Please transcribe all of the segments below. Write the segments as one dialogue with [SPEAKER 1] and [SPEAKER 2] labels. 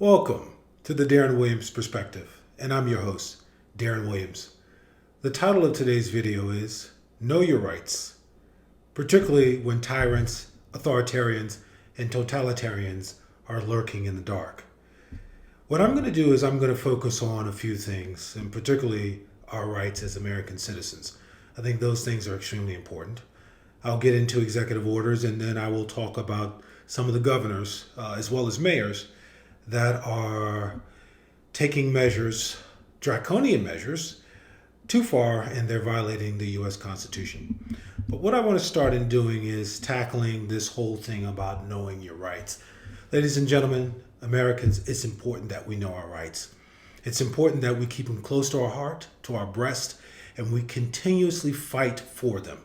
[SPEAKER 1] Welcome to the Darren Williams Perspective, and I'm your host, Darren Williams. The title of today's video is Know Your Rights, particularly when tyrants, authoritarians, and totalitarians are lurking in the dark. What I'm going to do is I'm going to focus on a few things, and particularly our rights as American citizens. I think those things are extremely important. I'll get into executive orders, and then I will talk about some of the governors, as well as mayors, that are taking measures, draconian measures, too far, and they're violating the U.S. Constitution. But what I want to start in doing is tackling this whole thing about knowing your rights. Ladies and gentlemen, Americans, it's important that we know our rights. It's important that we keep them close to our heart, to our breast, and we continuously fight for them.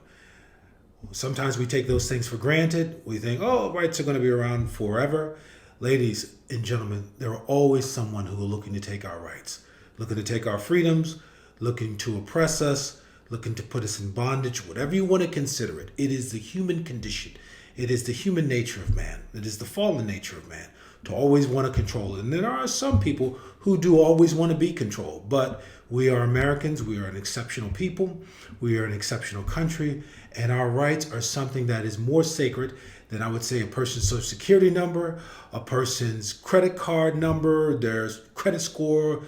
[SPEAKER 1] Sometimes we take those things for granted. We think, oh, rights are going to be around forever. Ladies and gentlemen, there are always someone who are looking to take our rights, looking to take our freedoms, looking to oppress us, looking to put us in bondage, whatever you want to consider it. It is the human condition. It is the human nature of man. It is the fallen nature of man to always want to control it. And there are some people who do always want to be controlled, but we are Americans. We are an exceptional people. We are an exceptional country, and our rights are something that is more sacred than, I would say, a person's social security number, a person's credit card number, their credit score,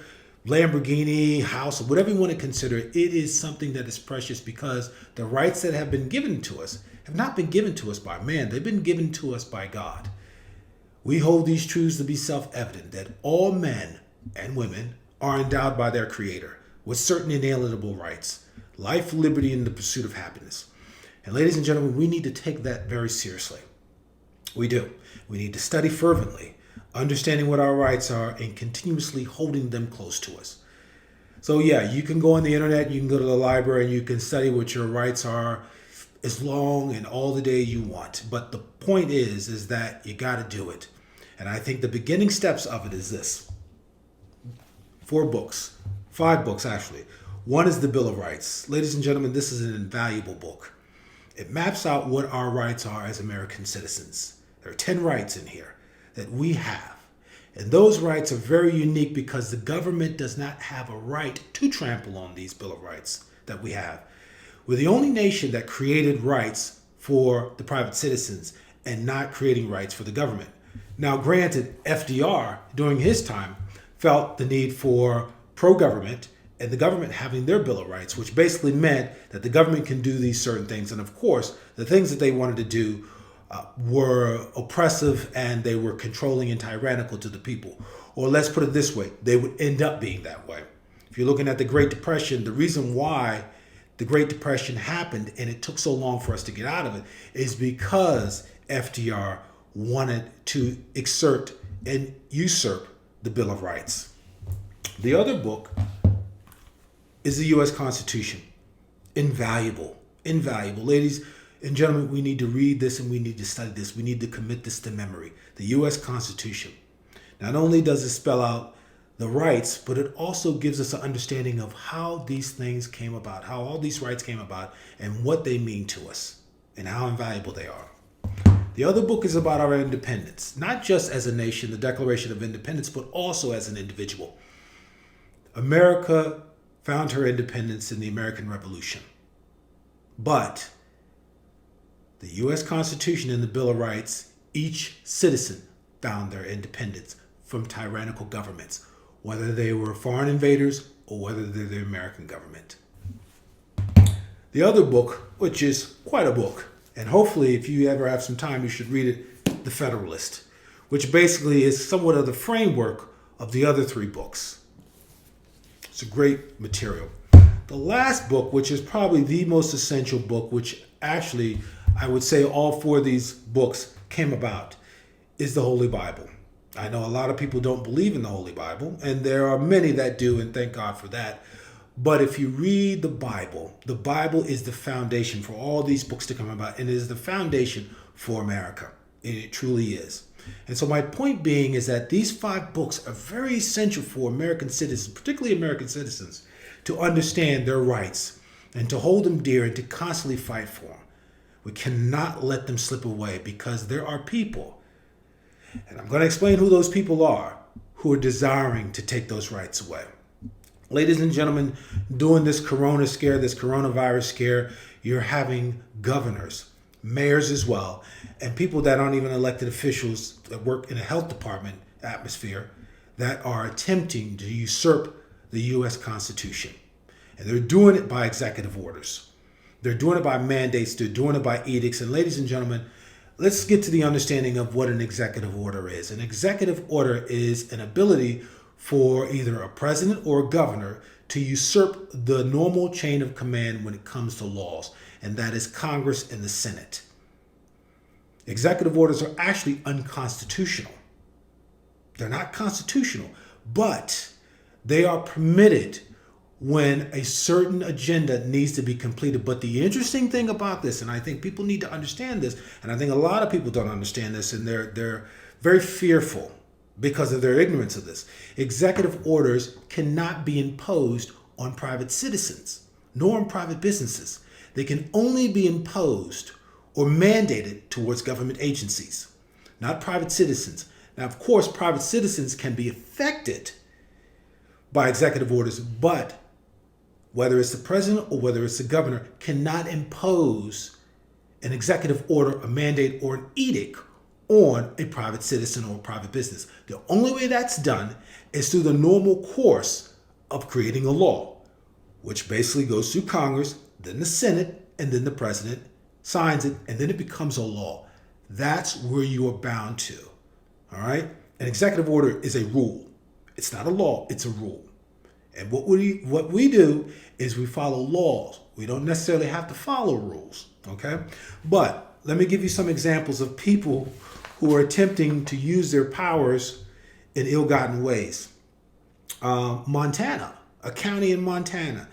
[SPEAKER 1] Lamborghini, house, whatever you want to consider. It is something that is precious because the rights that have been given to us have not been given to us by man. They've been given to us by God. We hold these truths to be self-evident that all men and women are endowed by their Creator with certain inalienable rights, life, liberty, and the pursuit of happiness. And ladies and gentlemen, we need to take that very seriously. We do. We need to study fervently, understanding what our rights are and continuously holding them close to us. So yeah, you can go on the internet, you can go to the library, and you can study what your rights are as long and all the day you want. But the point is that you got to do it. And I think the beginning steps of it is this. 5 books actually. One is the Bill of Rights. Ladies and gentlemen, this is an invaluable book. It maps out what our rights are as American citizens. There are 10 rights in here that we have. And those rights are very unique because the government does not have a right to trample on these Bill of Rights that we have. We're the only nation that created rights for the private citizens and not creating rights for the government. Now, granted, FDR, during his time, felt the need for pro-government and the government having their Bill of Rights, which basically meant that the government can do these certain things. And of course, the things that they wanted to do were oppressive and they were controlling and tyrannical to the people. Or let's put it this way, they would end up being that way. If you're looking at the Great Depression, the reason why the Great Depression happened and it took so long for us to get out of it is because FDR wanted to exert and usurp the Bill of Rights. The other book is the U.S. Constitution. Invaluable. Ladies and gentlemen, we need to read this and we need to study this. We need to commit this to memory. The U.S. Constitution. Not only does it spell out the rights, but it also gives us an understanding of how these things came about, how all these rights came about, and what they mean to us, and how invaluable they are. The other book is about our independence, not just as a nation, the Declaration of Independence, but also as an individual. America found her independence in the American Revolution. But the U.S. Constitution and the Bill of Rights, each citizen found their independence from tyrannical governments, whether they were foreign invaders or whether they're the American government. The other book, which is quite a book, and hopefully if you ever have some time, you should read it, The Federalist, which basically is somewhat of the framework of the other 3 books. It's a great material. The last book, which is probably the most essential book, which actually I would say all 4 of these books came about, is the Holy Bible. I know a lot of people don't believe in the Holy Bible, and there are many that do, and thank God for that. But if you read the Bible is the foundation for all these books to come about, and it is the foundation for America. It truly is. And so my point being is that these 5 books are very essential for American citizens, particularly American citizens, to understand their rights and to hold them dear and to constantly fight for them. We cannot let them slip away because there are people, and I'm going to explain who those people are, who are desiring to take those rights away. Ladies and gentlemen, during this corona scare, this coronavirus scare, you're having governors, mayors as well, and people that aren't even elected officials that work in a health department atmosphere that are attempting to usurp the U.S. Constitution. And they're doing it by executive orders. They're doing it by mandates. They're doing it by edicts. And ladies and gentlemen, let's get to the understanding of what an executive order is. An executive order is an ability for either a president or a governor to usurp the normal chain of command when it comes to laws, and that is Congress and the Senate. Executive orders are actually unconstitutional. They're not constitutional, but they are permitted when a certain agenda needs to be completed. But the interesting thing about this, and I think people need to understand this, and I think a lot of people don't understand this, and they're very fearful because of their ignorance of this. Executive orders cannot be imposed on private citizens, nor on private businesses. They can only be imposed or mandated towards government agencies, not private citizens. Now, of course, private citizens can be affected by executive orders, but whether it's the president or whether it's the governor cannot impose an executive order, a mandate, or an edict on a private citizen or a private business. The only way that's done is through the normal course of creating a law, which basically goes through Congress, then the Senate, and then the president signs it, and then it becomes a law. That's where you are bound to. All right? An executive order is a rule. It's not a law, it's a rule. And what we do is we follow laws. We don't necessarily have to follow rules, okay? But let me give you some examples of people who are attempting to use their powers in ill-gotten ways. Montana, a county in Montana,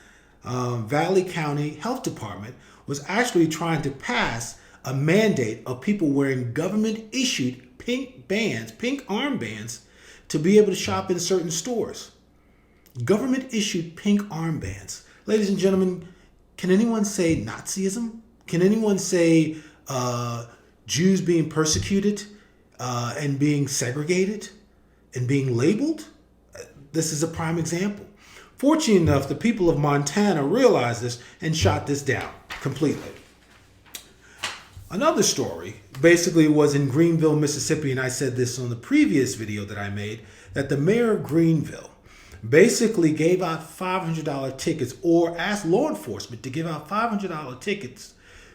[SPEAKER 1] Valley County Health Department was actually trying to pass a mandate of people wearing government-issued pink armbands to be able to shop in certain stores. Government-issued pink armbands. Ladies and gentlemen, can anyone say Nazism? Can anyone say Jews being persecuted and being segregated and being labeled? This is a prime example. Fortunately enough, the people of Montana realized this and shot this down completely. Another story basically was in Greenville, Mississippi, and I said this on the previous video that I made, that the mayor of Greenville basically gave out $500 tickets, or asked law enforcement to give out $500 tickets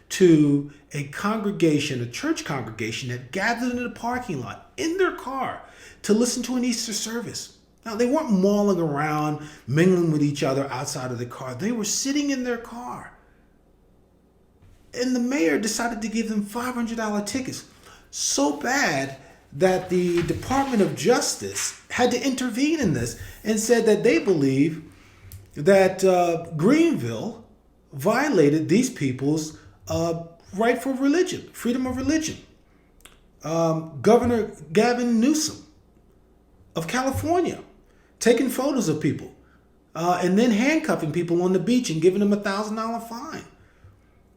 [SPEAKER 1] to a congregation, a church congregation that gathered in the parking lot in their car to listen to an Easter service. Now, they weren't mauling around, mingling with each other outside of the car. They were sitting in their car. And the mayor decided to give them $500 tickets. So bad that the Department of Justice had to intervene in this and said that they believe that Greenville violated these people's right for religion, freedom of religion. Governor Gavin Newsom of California taking photos of people and then handcuffing people on the beach and giving them a $1,000 fine.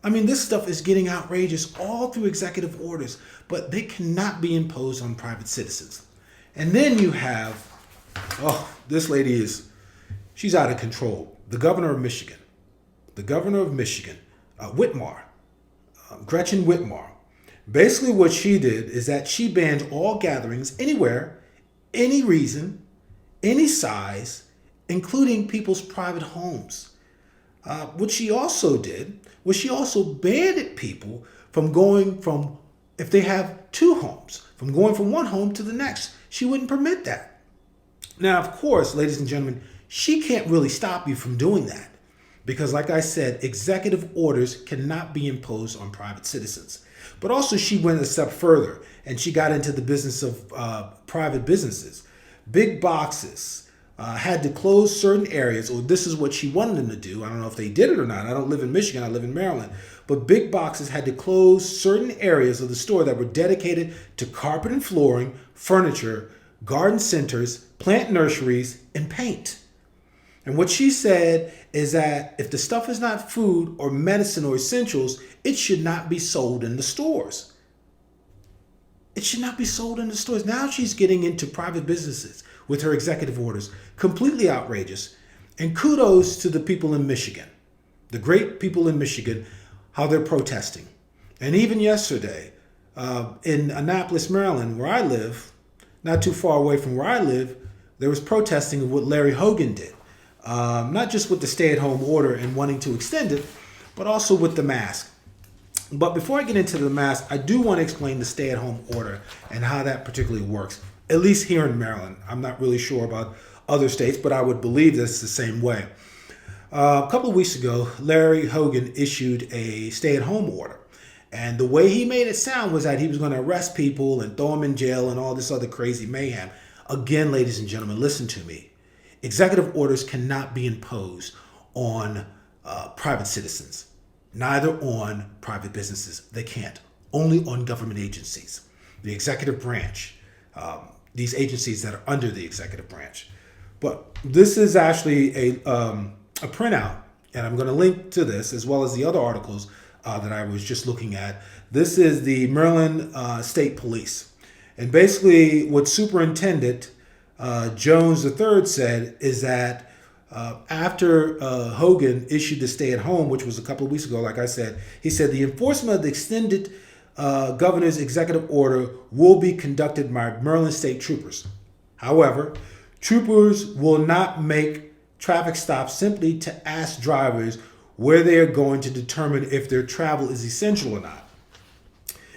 [SPEAKER 1] I mean, this stuff is getting outrageous all through executive orders, but they cannot be imposed on private citizens. And then you have, this lady she's out of control. The governor of Michigan, Whitmer, Gretchen Whitmer. Basically what she did is that she banned all gatherings anywhere, any reason, any size, including people's private homes. What she also did was she also banned people from going from, if they have two homes, from going from one home to the next. She wouldn't permit that. Now, of course, ladies and gentlemen, she can't really stop you from doing that because, like I said, executive orders cannot be imposed on private citizens. But also she went a step further and she got into the business of private businesses. Big boxes had to close certain areas, or this is what she wanted them to do. I don't know if they did it or not. I don't live in Michigan, I live in Maryland. But big boxes had to close certain areas of the store that were dedicated to carpet and flooring, furniture, garden centers, plant nurseries, and paint. And what she said is that if the stuff is not food or medicine or essentials, it should not be sold in the stores. It should not be sold in the stores. Now she's getting into private businesses with her executive orders. Completely outrageous. And kudos to the people in Michigan, the great people in Michigan, how they're protesting. And even yesterday, in Annapolis, Maryland, where I live, not too far away from where I live, there was protesting of what Larry Hogan did. Not just with the stay-at-home order and wanting to extend it, but also with the mask. But before I get into the mask, I do want to explain the stay-at-home order and how that particularly works, at least here in Maryland. I'm not really sure about other states, but I would believe this the same way. A couple of weeks ago, Larry Hogan issued a stay-at-home order. And the way he made it sound was that he was going to arrest people and throw them in jail and all this other crazy mayhem. Again, ladies and gentlemen, listen to me. Executive orders cannot be imposed on private citizens, neither on private businesses. They can't. Only on government agencies, the executive branch, these agencies that are under the executive branch. But this is actually a printout, and I'm going to link to this as well as the other articles that I was just looking at. This is the Maryland State Police. And basically what Superintendent Jones III said is that after Hogan issued the stay-at-home, which was a couple of weeks ago, like I said, he said the enforcement of the extended governor's executive order will be conducted by Maryland State troopers. However, troopers will not make traffic stops simply to ask drivers where they are going to determine if their travel is essential or not.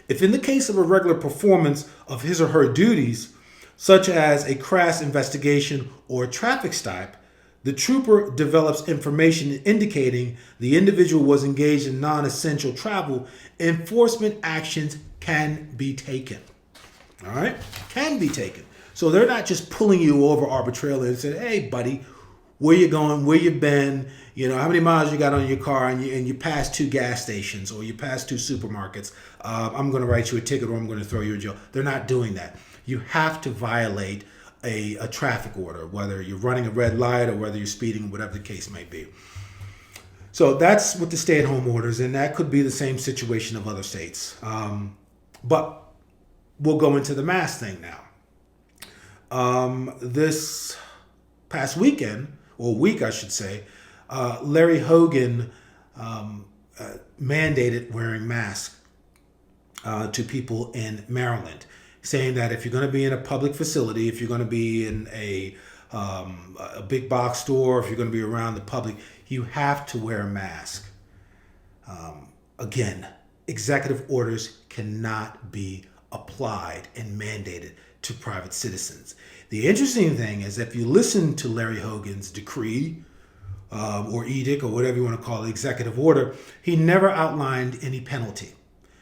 [SPEAKER 1] If in the case of a regular performance of his or her duties, such as a crash investigation or a traffic stop, the trooper develops information indicating the individual was engaged in non-essential travel, enforcement actions can be taken. All right? Can be taken. So they're not just pulling you over arbitrarily and saying, hey, buddy, where you going, where you been, you know, how many miles you got on your car, and you passed 2 gas stations or you passed 2 supermarkets. I'm going to write you a ticket or I'm going to throw you in jail. They're not doing that. You have to violate a traffic order, whether you're running a red light or whether you're speeding, whatever the case may be. So that's what the stay-at-home orders, and that could be the same situation of other states. But we'll go into the mask thing now. This past weekend, or week I should say, Larry Hogan mandated wearing masks to people in Maryland, saying that if you're going to be in a public facility, if you're going to be in a big box store, if you're going to be around the public, you have to wear a mask. Again, executive orders cannot be applied and mandated to private citizens. The interesting thing is, if you listen to Larry Hogan's decree or edict or whatever you want to call it, executive order, he never outlined any penalty,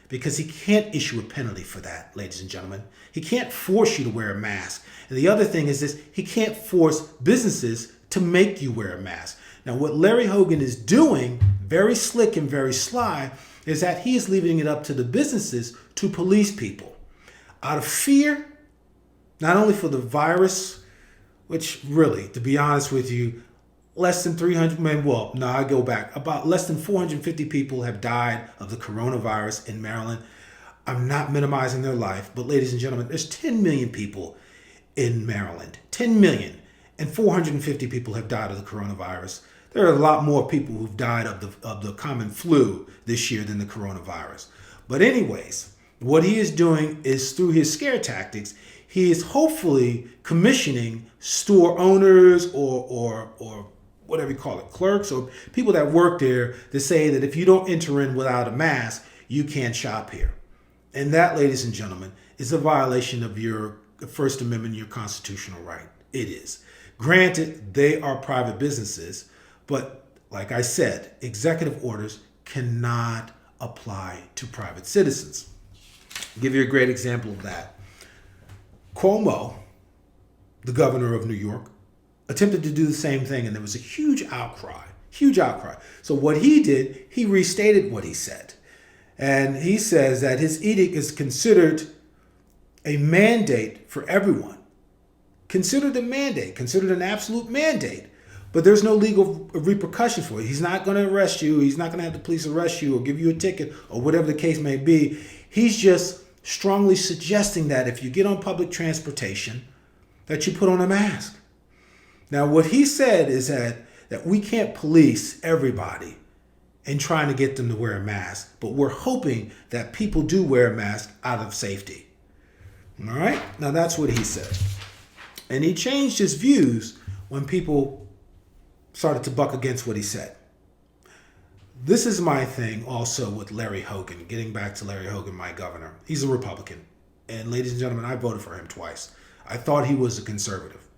[SPEAKER 1] because he can't issue a penalty for that, ladies and gentlemen. He can't force you to wear a mask. And the other thing is this, he can't force businesses to make you wear a mask. Now, what Larry Hogan is doing, very slick and very sly, is that he is leaving it up to the businesses to police people out of fear, not only for the virus, which really, to be honest with you, less than 300 men, well, no, I go back, about less than 450 people have died of the coronavirus in Maryland. I'm not minimizing their life, but ladies and gentlemen, there's 10 million people in Maryland, 10 million, and 450 people have died of the coronavirus. There are a lot more people who've died of the common flu this year than the coronavirus. But anyways, what he is doing is, through his scare tactics, he is hopefully commissioning store owners or whatever you call it, clerks or people that work there, to say that if you don't enter in without a mask, you can't shop here. And that, ladies and gentlemen, is a violation of your First Amendment, your constitutional right. It is. Granted, they are private businesses, but like I said, executive orders cannot apply to private citizens. I'll give you a great example of that. Cuomo, the governor of New York, attempted to do the same thing, and there was a huge outcry. So what he did, he restated what he said. And he says that his edict is considered a mandate for everyone. Considered a mandate, considered an absolute mandate. But there's no legal repercussion for it. He's not going to arrest you. He's not going to have the police arrest you or give you a ticket or whatever the case may be. He's just strongly suggesting that if you get on public transportation, that you put on a mask. Now, what he said is that we can't police everybody in trying to get them to wear a mask, but we're hoping that people do wear a mask out of safety. All right? Now, that's what he said. And he changed his views when people started to buck against what he said. This is my thing also with Larry Hogan. Getting back to Larry Hogan, my governor. He's a Republican. And ladies and gentlemen, I voted for him twice. I thought he was a conservative.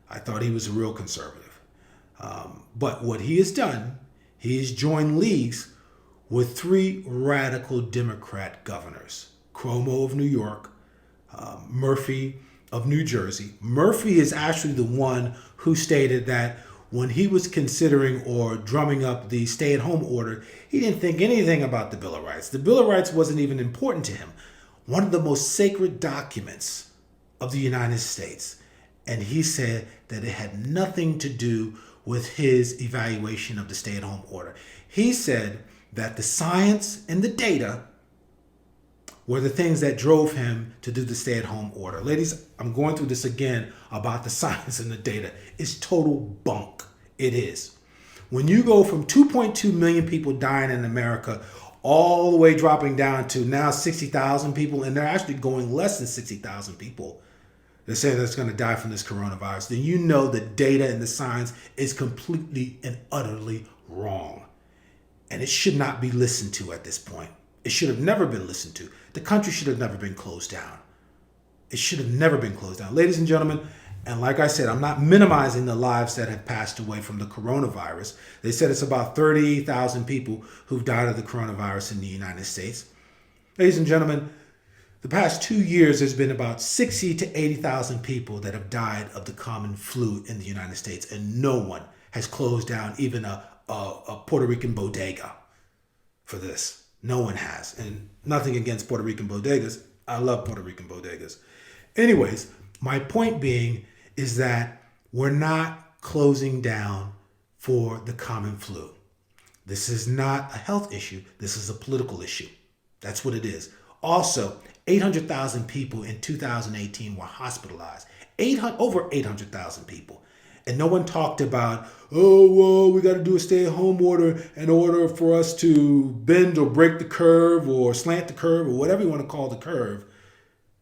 [SPEAKER 1] I thought he was a real conservative. But what he has done, he has joined leagues with three radical Democrat governors. Cuomo of New York, Murphy of New Jersey. Murphy is actually the one who stated that when he was considering or drumming up the stay-at-home order, he didn't think anything about the Bill of Rights. The Bill of Rights wasn't even important to him. One of the most sacred documents of the United States. And he said that it had nothing to do with his evaluation of the stay-at-home order. He said that the science and the data were the things that drove him to do the stay-at-home order. Ladies, I'm going through this again about the science and the data. It's total bunk. It is. When you go from 2.2 million people dying in America all the way dropping down to now 60,000 people, and they're actually going less than 60,000 people, they're saying that's going to die from this coronavirus, then you know the data and the science is completely and utterly wrong. And it should not be listened to at this point. It should have never been listened to. The country should have never been closed down. It should have never been closed down. Ladies and gentlemen, and like I said, I'm not minimizing the lives that have passed away from the coronavirus. They said it's about 30,000 people who've died of the coronavirus in the United States. Ladies and gentlemen, the past 2 years, there's been about 60 to 80,000 people that have died of the common flu in the United States, and no one has closed down even a Puerto Rican bodega for this. No one has. And nothing against Puerto Rican bodegas. I love Puerto Rican bodegas. Anyways, my point being is that we're not closing down for the common flu. This is not a health issue. This is a political issue. That's what it is. Also, 800,000 people in 2018 were hospitalized. Over 800,000 people. And no one talked about, oh, well, we got to do a stay-at-home order in order for us to bend or break the curve or slant the curve or whatever you want to call the curve.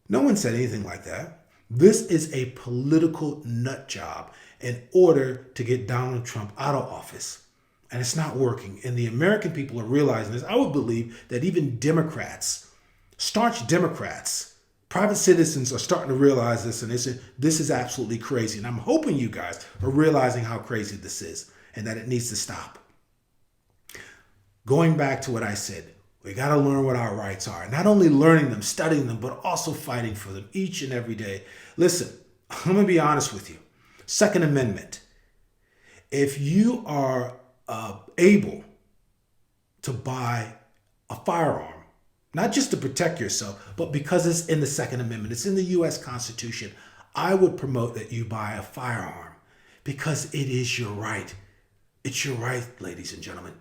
[SPEAKER 1] No one said anything like that. This is a political nut job in order to get Donald Trump out of office. And it's not working. And the American people are realizing this. I would believe that even Democrats, staunch Democrats, private citizens are starting to realize this, and this is absolutely crazy. And I'm hoping you guys are realizing how crazy this is and that it needs to stop. Going back to what I said, we got to learn what our rights are. Not only learning them, studying them, but also fighting for them each and every day. Listen, I'm going to be honest with you. Second Amendment. If you are able to buy a firearm, not just to protect yourself, but because it's in the Second Amendment, it's in the U.S. Constitution, I would promote that you buy a firearm because it is your right. It's your right, ladies and gentlemen.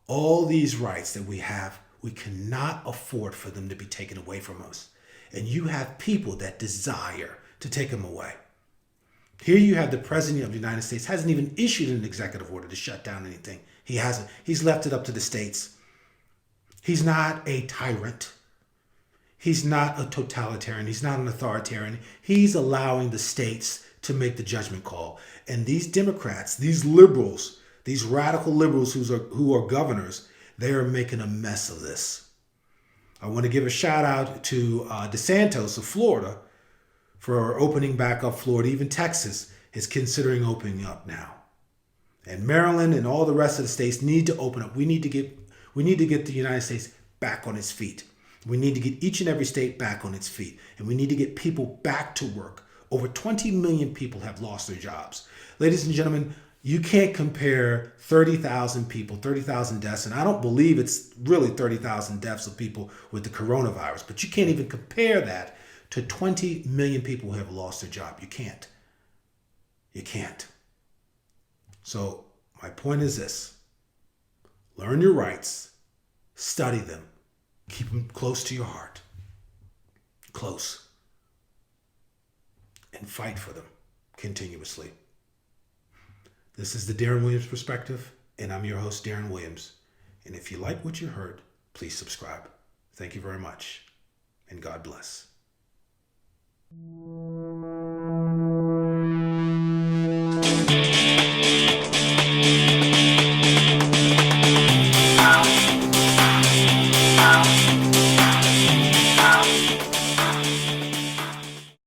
[SPEAKER 1] All these rights that we have, we cannot afford for them to be taken away from us. And you have people that desire to take them away. Here you have the President of the United States hasn't even issued an executive order to shut down anything. He hasn't. He's left it up to the states. He's not a tyrant. He's not a totalitarian. He's not an authoritarian. He's allowing the states to make the judgment call. And these Democrats, these liberals, these radical liberals who are governors, they are making a mess of this. I want to give a shout out to DeSantis of Florida for opening back up Florida. Even Texas is considering opening up now. And Maryland and all the rest of the states need to open up. We need to get the United States back on its feet. We need to get each and every state back on its feet. And we need to get people back to work. Over 20 million people have lost their jobs. Ladies and gentlemen, you can't compare 30,000 people, 30,000 deaths, and I don't believe it's really 30,000 deaths of people with the coronavirus, but you can't even compare that to 20 million people who have lost their job. You can't. You can't. So my point is this. Learn your rights, study them, keep them close to your heart. Close. and fight for them continuously. This is the Darren Williams Perspective, and I'm your host, Darren Williams. And if you like what you heard, please subscribe. Thank you very much, and God bless.